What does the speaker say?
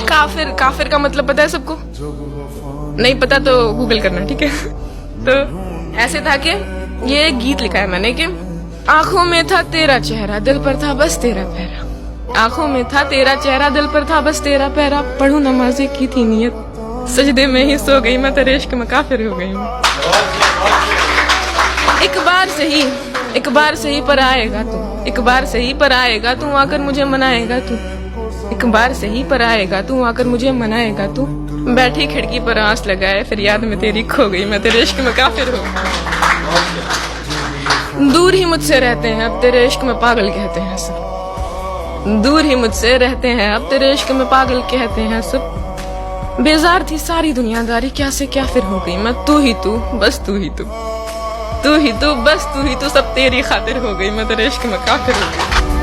काफिर, काफिर का मतलब पता है सबको? नहीं पता तो गूगल करना, ठीक है? तो ऐसे था कि ये एक गीत लिखा है मैंने कि आंखों में था तेरा चेहरा, दिल पर था बस तेरा पहरा। आंखों में था तेरा चेहरा, दिल पर था बस तेरा पहरा। पढ़ूं नमाज़ें की थी नियत, सजदे में ही सो गई मैं, तेरे इश्क में काफिर हो गई मैं। एक बार सही पर आएगा तू, एक बार सही पर आएगा तू, आकर मुझे मनाएगा तू। एक बार सही पर आएगा तू, आकर मुझे मनाएगा तू। बैठी खिड़की पर आंस लगाए, फिर याद में तेरी खो गई मैं, तेरे इश्क में काफिर हो गई। दूर ही मुझसे रहते हैं अब तेरे इश्क में पागल कहते हैं सब। दूर ही मुझसे रहते हैं अब तेरे इश्क में पागल कहते हैं सब। बेजार थी सारी दुनियादारी, क्या से क्या फिर हो गई मैं। तू ही तू, बस तू ही तू, तू ही तू, बस तू ही तू, सब तेरी खातिर हो गई मैं, तेरे इश्क में काफिर हो गई।